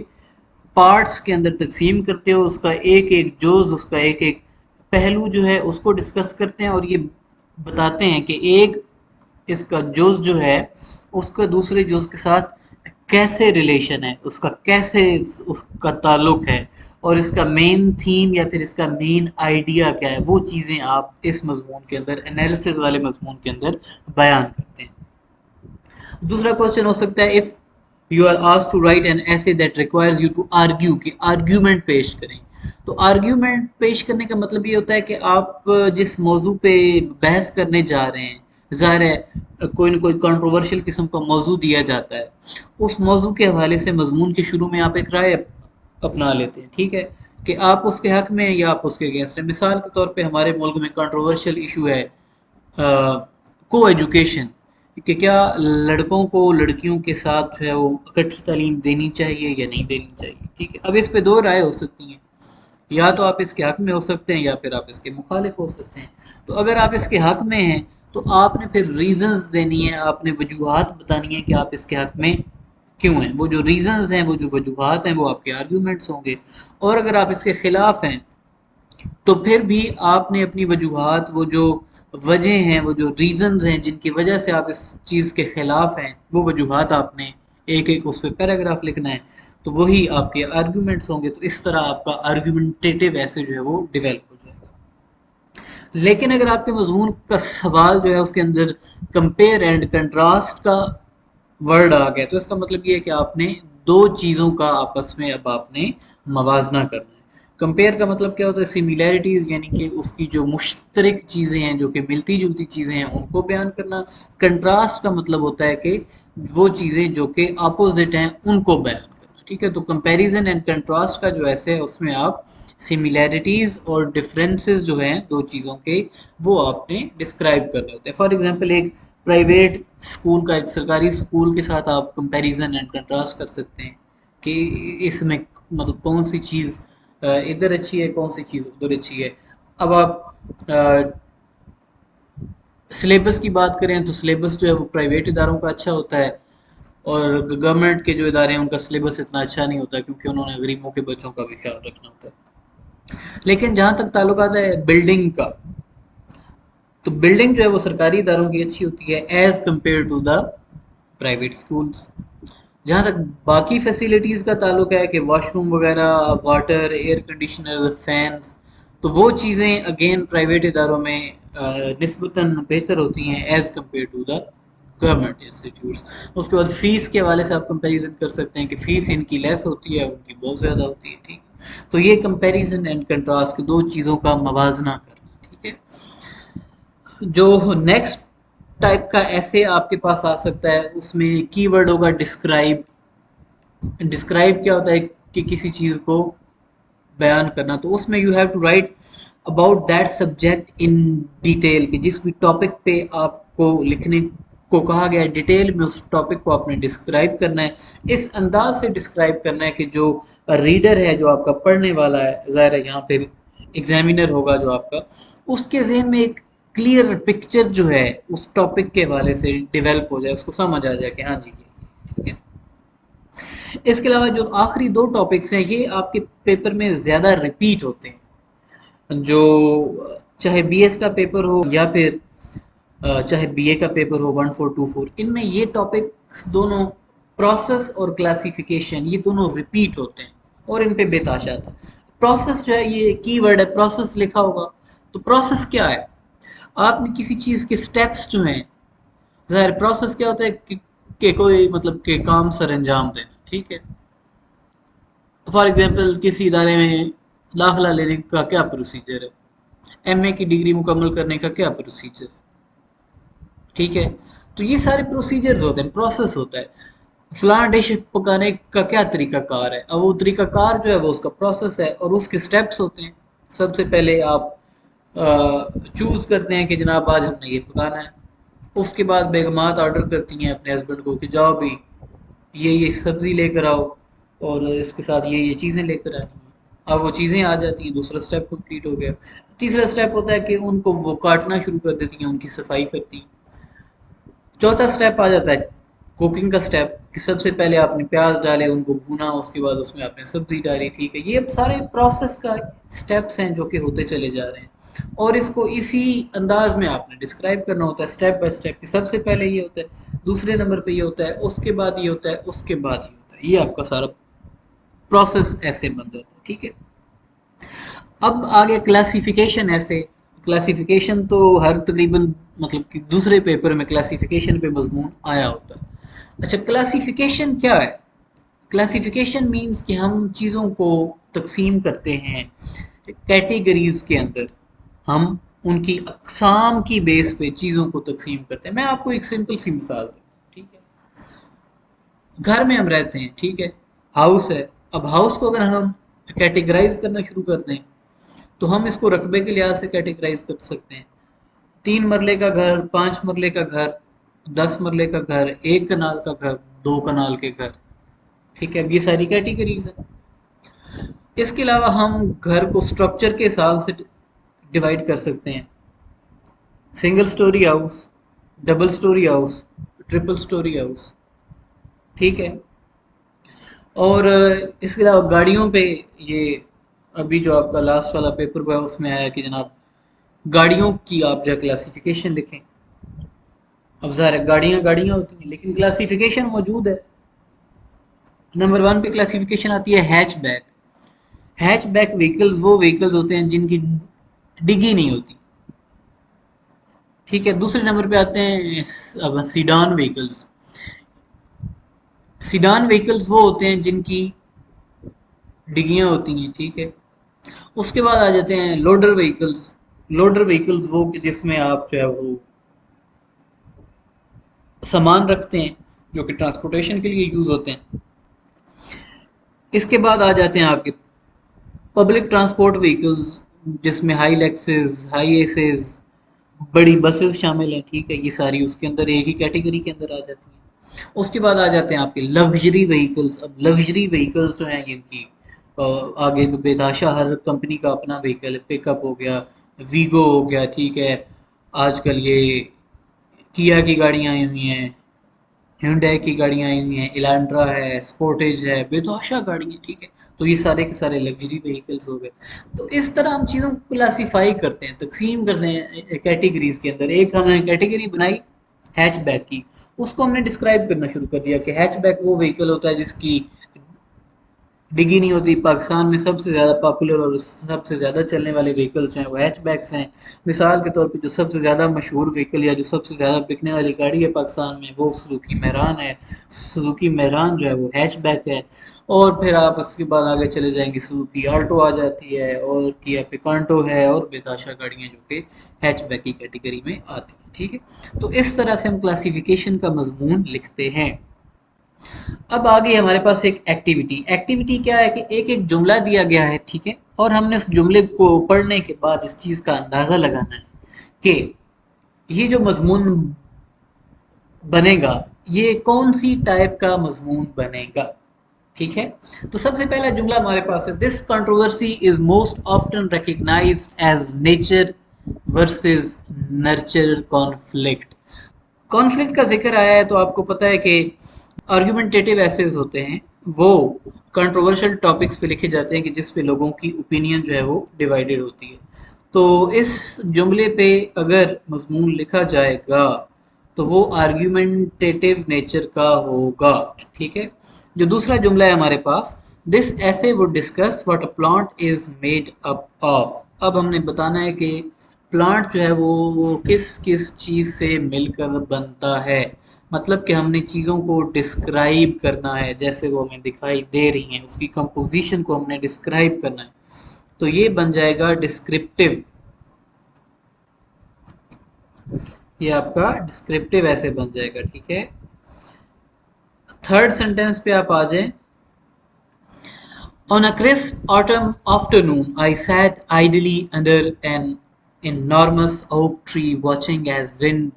पार्ट्स के अंदर तकसीम करते हो, उसका एक एक जोज, उसका एक एक पहलू जो है उसको डिस्कस करते हैं और ये बताते हैं कि एक इसका जोज जो है उसका दूसरे जोज के साथ कैसे रिलेशन है, उसका कैसे उसका ताल्लुक है, और इसका मेन थीम या फिर इसका मेन आइडिया क्या है, वो चीज़ें आप इस मजमून के अंदर, एनालिसिस वाले मजमून के अंदर बयान करते हैं। दूसरा क्वेश्चन हो सकता है if you are asked to write an essay that requires you to argue, कि आर्ग्यूमेंट पेश करें। तो आर्ग्यूमेंट पेश करने का मतलब ये होता है कि आप जिस मौजू पे बहस करने जा रहे हैं, ज़ाहिर है कोई ना कोई कंट्रोवर्शियल किस्म का मौजू दिया जाता है, उस मौजू के हवाले से मजमून के शुरू में आप एक राय अपना लेते हैं, ठीक है, कि आप उसके हक में या आप उसके अगेंस्ट हैं। मिसाल के तौर पे हमारे मुल्क में कंट्रोवर्शियल इशू है को एजुकेशन, कि क्या लड़कों को लड़कियों के साथ जो है वो इकट्ठी तालीम देनी चाहिए या नहीं देनी चाहिए, ठीक है। अब इस पे दो राय हो सकती हैं, या तो आप इसके हक में हो सकते हैं या फिर आप इसके मुखालिफ हो सकते हैं। तो अगर आप इसके हक में हैं तो आपने फिर रीजंस देनी है, आपने वजूहात बतानी है कि आप इसके हक में क्यों हैं। वो जो रीजंस हैं, वो जो वजूहात हैं, वो आपके आर्ग्यूमेंट्स होंगे। और अगर आप इसके खिलाफ हैं तो फिर भी आपने अपनी वजूहात, वो जो वजह हैं, वो जो रीजंस हैं जिनकी वजह से आप इस चीज़ के खिलाफ हैं, वो वजूहात आपने एक एक उस पर पैराग्राफ लिखना है, तो वही आपके आर्ग्यूमेंट्स होंगे। तो इस तरह आपका आर्ग्यूमेंटेटिव ऐसे जो है वो डिवेल्प हो जाएगा। लेकिन अगर आपके मजमून का सवाल जो है उसके अंदर कंपेयर एंड कंट्रास्ट का वर्ड आ गया, तो इसका मतलब ये है कि आपने दो चीज़ों का आपस में अब आपने मवाजना करना है। कंपेयर का मतलब क्या होता है, सिमिलैरिटीज यानी कि उसकी जो मुश्तरक चीज़ें हैं, जो कि मिलती जुलती चीज़ें हैं, उनको बयान करना। कंट्रास्ट का मतलब होता है कि वो चीज़ें जो कि अपोजिट हैं उनको बयान करना। ठीक है, तो कंपैरिजन एंड कंट्रास्ट का जो ऐसे है उसमें आप सिमिलैरिटीज और डिफरेंसेस जो हैं दो चीज़ों के, वो आपने डिस्क्राइब करने होते हैं। फॉर एग्जांपल एक प्राइवेट स्कूल का एक सरकारी स्कूल के साथ आप कंपैरिजन एंड कंट्रास्ट कर सकते हैं कि इसमें मतलब कौन सी चीज़ इधर अच्छी है, कौन सी चीज़ उधर अच्छी है। अब आप सिलेबस की बात करें तो सिलेबस जो है वो प्राइवेट इदारों का अच्छा होता है, और गवर्नमेंट के जो इदारे हैं उनका सिलेबस इतना अच्छा नहीं होता, क्योंकि उन्होंने गरीबों के बच्चों का भी ख्याल रखना होता है। लेकिन जहाँ तक ताल्लुकात है बिल्डिंग का, तो बिल्डिंग जो है वो सरकारी इदारों की अच्छी होती है as compared to the private schools. जहाँ तक बाकी फैसिलिटीज़ का ताल्लुक है कि वॉशरूम वगैरह, वाटर, एयर कंडीशनर, फैंस, तो वो चीज़ें अगेन प्राइवेट इदारों में निस्बतन बेहतर होती हैं as compared to the government institutes. उसके बाद फ़ीस के हवाले से आप कंपैरिजन कर सकते हैं कि फ़ीस इनकी लेस होती है, उनकी बहुत ज़्यादा होती है। ठीक, तो ये कंपैरिजन एंड कंट्रास्ट दो चीज़ों का मवाजना करना। ठीक है, जो नेक्स्ट टाइप का ऐसे आपके पास आ सकता है उसमें कीवर्ड होगा डिस्क्राइब। डिस्क्राइब क्या होता है कि किसी चीज़ को बयान करना, तो उसमें you have to write about that subject in detail, कि जिस भी टॉपिक पे आपको लिखने को कहा गया है डिटेल में उस टॉपिक को आपने डिस्क्राइब करना है। इस अंदाज से डिस्क्राइब करना है कि जो रीडर है, जो आपका पढ़ने वाला है, ज़ाहिर है यहाँ पे एग्जामिनर होगा जो आपका, उसके जहन में एक क्लियर पिक्चर जो है उस टॉपिक के हवाले से डेवलप हो जाए, उसको समझ आ जाए कि हाँ जी ये ठीक है। इसके अलावा जो आखिरी दो टॉपिक्स हैं ये आपके पेपर में ज़्यादा रिपीट होते हैं, जो चाहे बीएस का पेपर हो या फिर चाहे बीए का पेपर हो 1424, इनमें ये टॉपिक्स दोनों, प्रोसेस और क्लासिफिकेशन, ये दोनों रिपीट होते हैं और इन पे बेताशा था। प्रोसेस जो है ये कीवर्ड है, प्रोसेस लिखा होगा, तो प्रोसेस क्या है, आपने किसी चीज़ के स्टेप्स जो हैं, ज़ाहिर प्रोसेस क्या होता है कि कोई मतलब के काम सर अंजाम देना। ठीक है, फॉर एग्जांपल किसी इदारे में दाखिला लेने का क्या प्रोसीजर है, एमए की डिग्री मुकम्मल करने का क्या प्रोसीजर है। ठीक है, तो ये सारे प्रोसीजर्स होते हैं, प्रोसेस होता है। फलां डिश पकाने का क्या तरीकाकार है, अब वो तरीकाकार जो है वो उसका प्रोसेस है और उसके स्टेप्स होते हैं। सबसे पहले आप चूज़ करते हैं कि जनाब आज हमने ये पकाना है। उसके बाद बेगमात ऑर्डर करती हैं अपने हस्बैंड को कि जाओ भी ये सब्ज़ी लेकर आओ और इसके साथ ये चीज़ें लेकर आनी हैं। अब वो चीज़ें आ जाती हैं, दूसरा स्टेप कंप्लीट हो गया। तीसरा स्टेप होता है कि उनको वो काटना शुरू कर देती हैं, उनकी सफाई करती हैं। चौथा स्टेप आ जाता है कुकिंग का स्टेप, कि सबसे पहले आपने प्याज डाले, उनको भुना, उसके बाद उसमें आपने सब्जी डाली। ठीक है, ये अब सारे प्रोसेस का स्टेप्स हैं जो कि होते चले जा रहे हैं, और इसको इसी अंदाज में आपने डिस्क्राइब करना होता है स्टेप बाय स्टेप, कि सबसे पहले ये होता है, दूसरे नंबर पे ये होता है, उसके बाद ये होता है, उसके बाद ये होता है। ये आपका सारा प्रोसेस ऐसे बंद होता है। ठीक है, अब आगे क्लासिफिकेशन। ऐसे क्लासिफिकेशन तो हर तकरीबन मतलब कि दूसरे पेपर में क्लासिफिकेशन पे मजमून आया होता है। अच्छा, क्लासिफिकेशन क्या है? क्लासिफिकेशन मीन्स कि हम चीज़ों को तकसीम करते हैं कैटेगरीज के अंदर, हम उनकी अकसाम की बेस पे चीज़ों को तकसीम करते हैं। मैं आपको एक सिंपल सी मिसाल दूँ। ठीक है, घर में हम रहते हैं, ठीक है, हाउस है। अब हाउस को अगर हम कैटेगराइज करना शुरू कर दें तो हम इसको रकबे के लिहाज से कैटेगराइज कर सकते हैं। 3 मरले का घर, 5 मरले का घर, 10 मरले का घर, 1 कनाल का घर, 2 कनाल के घर। ठीक है, अब ये सारी कैटेगरीज है। इसके अलावा हम घर को स्ट्रक्चर के हिसाब से डिवाइड कर सकते हैं, single storey house, double storey house, triple storey house. ठीक है, और इसके अलावा गाड़ियों पे, ये अभी जो आपका लास्ट वाला पेपर हुआ है उसमें आया कि जनाब गाड़ियों की आप जो क्लासिफिकेशन लिखें। अब ज़ाहिर है गाड़ियाँ गाड़ियाँ होती हैं लेकिन क्लासिफिकेशन मौजूद है। नंबर 1 पे क्लासिफिकेशन आती है हैचबैक। हैचबैक व्हीकल्स वो व्हीकल्स होते हैं जिनकी डिग्गी नहीं होती। ठीक है, दूसरे नंबर पे आते हैं अब सीडान व्हीकल्स। सीडान व्हीकल्स वो होते हैं जिनकी डिग्गियाँ होती हैं। ठीक है, उसके बाद आ जाते हैं लोडर व्हीकल्स। लोडर व्हीकल्स वो कि जिसमें आप जो है वो सामान रखते हैं, जो कि ट्रांसपोर्टेशन के लिए यूज होते हैं। इसके बाद आ जाते हैं आपके पब्लिक ट्रांसपोर्ट व्हीकल्स, जिसमें हाई लेक्सेस, हाई एसेस, बड़ी बसेस शामिल हैं। ठीक है, ये सारी उसके अंदर एक ही कैटेगरी के अंदर आ जाती हैं। उसके बाद आ जाते हैं आपके लग्जरी व्हीकल्स। अब लग्जरी व्हीकल्स जो हैं इनकी आगे बेताशा हर कंपनी का अपना व्हीकल है। पिकअप हो गया, वीगो हो गया, ठीक है, आजकल ये किया की गाड़ियाँ आई हुई हैं, hyundai की गाड़ियाँ आई हुई हैं, इलांट्रा है, स्पोर्टेज है, बेतहाशा गाड़ी है। ठीक है, तो ये सारे के सारे लग्जरी व्हीकल्स हो गए। तो इस तरह हम चीज़ों को क्लासीफाई करते हैं, तकसीम करते हैं कैटेगरीज के अंदर। एक हमने कैटेगरी बनाई हैचबैक की, उसको हमने डिस्क्राइब करना शुरू कर दिया कि हैचबैक वो व्हीकल होता है जिसकी डिग्गी नहीं होती। पाकिस्तान में सबसे ज़्यादा पॉपुलर और सबसे ज़्यादा चलने वाले व्हीकल्स हैं वो हैचबैक्स हैं। मिसाल के तौर पे जो सबसे ज़्यादा मशहूर व्हीकल या जो सबसे ज़्यादा बिकने वाली गाड़ी है पाकिस्तान में वो सुजुकी मेहरान है। सुजुकी मेहरान जो है वो हैचबैक है। और फिर आप उसके बाद आगे चले जाएंगे, सुजुकी आल्टो आ जाती है, और किया पिकांटो है, और बेताशा गाड़ियाँ जो कि हैचबैक की कैटेगरी में आती हैं। ठीक है, तो इस तरह से हम क्लासिफिकेशन का मजमून लिखते हैं। अब आ गई हमारे पास एक एक्टिविटी। एक्टिविटी क्या है कि एक एक जुमला दिया गया है, ठीक है, और हमने उस जुमले को पढ़ने के बाद इस चीज का अंदाजा लगाना है कि ये जो मजमून बनेगा ये कौन सी टाइप का मजमून बनेगा। ठीक है, तो सबसे पहला जुमला हमारे पास है, this controversy is most often recognised as nature versus nurture conflict. Conflict का जिक्र आया है तो आपको पता है कि आर्गुमेंटेटिव एसेज होते हैं वो कंट्रोवर्शियल टॉपिक्स पे लिखे जाते हैं कि जिस पे लोगों की ओपिनियन जो है वो डिवाइडेड होती है। तो इस जुमले पे अगर मजमून लिखा जाएगा तो वो आर्गुमेंटेटिव नेचर का होगा। ठीक है, जो दूसरा जुमला है हमारे पास, दिस ऐसे would discuss what a plant is made up of. अब हमने बताना है कि प्लांट जो है वो किस किस चीज़ से मिलकर बनता है। मतलब कि हमने चीज़ों को डिस्क्राइब करना है, जैसे वो हमें दिखाई दे रही हैं उसकी कंपोजिशन को हमने डिस्क्राइब करना है, तो ये बन जाएगा डिस्क्रिप्टिव। ये आपका डिस्क्रिप्टिव ऐसे बन जाएगा। ठीक है, थर्ड सेंटेंस पे आप आ जाएं, on a crisp autumn afternoon, I sat idly under an enormous oak tree watching as wind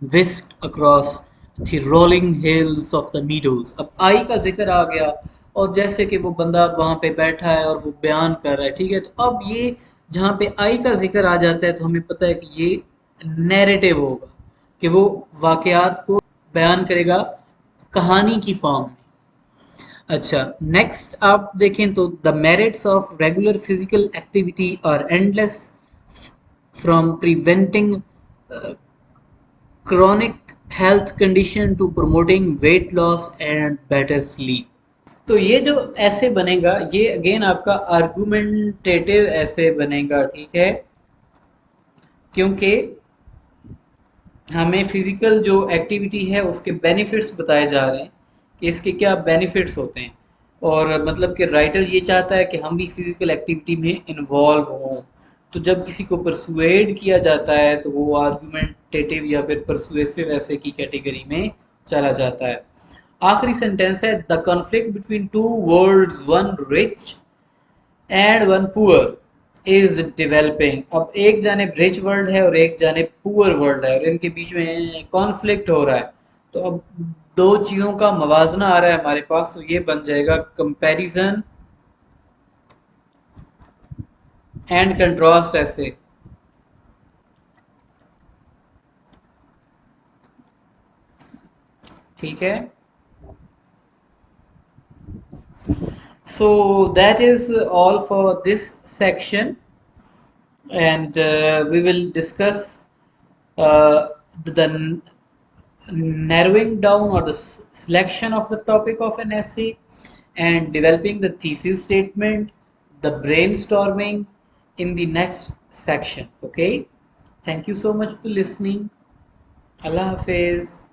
whisked across the rolling hills of the meadows. अब आई का जिक्र आ गया और जैसे कि वो बंदा वहाँ पे बैठा है और वो बयान कर रहा है। ठीक है, तो अब ये जहाँ पे आई का जिक्र आ जाता है तो हमें पता है कि ये नैरेटिव होगा, कि वो वाकयात को बयान करेगा कहानी की फॉर्म में। अच्छा, नेक्स्ट आप देखें तो the merits of regular physical activity are endless from preventing chronic health condition to promoting weight loss and better sleep। तो ये जो ऐसे बनेगा ये अगेन आपका आर्गुमेंटेटिव ऐसे बनेगा। ठीक है, क्योंकि हमें फिजिकल जो एक्टिविटी है उसके बेनिफिट्स बताए जा रहे हैं कि इसके क्या बेनिफिट्स होते हैं, और मतलब कि राइटर ये चाहता है कि हम भी फिजिकल एक्टिविटी में इन्वॉल्व हों। तो जब किसी को परसुएड किया जाता है तो वो आर्गुमेंटेटिव या फिर परसुएसिव ऐसे की कैटेगरी में चला जाता है। आखिरी सेंटेंस है, the conflict between two worlds, one rich and one poor is developing. अब एक जानिब रिच वर्ल्ड है और एक जानिब पुअर वर्ल्ड है और इनके बीच में कॉन्फ्लिक्ट हो रहा है। तो अब दो चीजों का मवाजना आ रहा है हमारे पास, तो ये बन जाएगा कंपैरिजन एंड कंट्रास्ट ऐसे। ठीक है, so that is all for this section, and we will discuss uh, the narrowing down or the selection of the topic of an essay and developing the thesis statement, the brainstorming in the next section. Okay, thank you so much for listening. Allah Hafiz.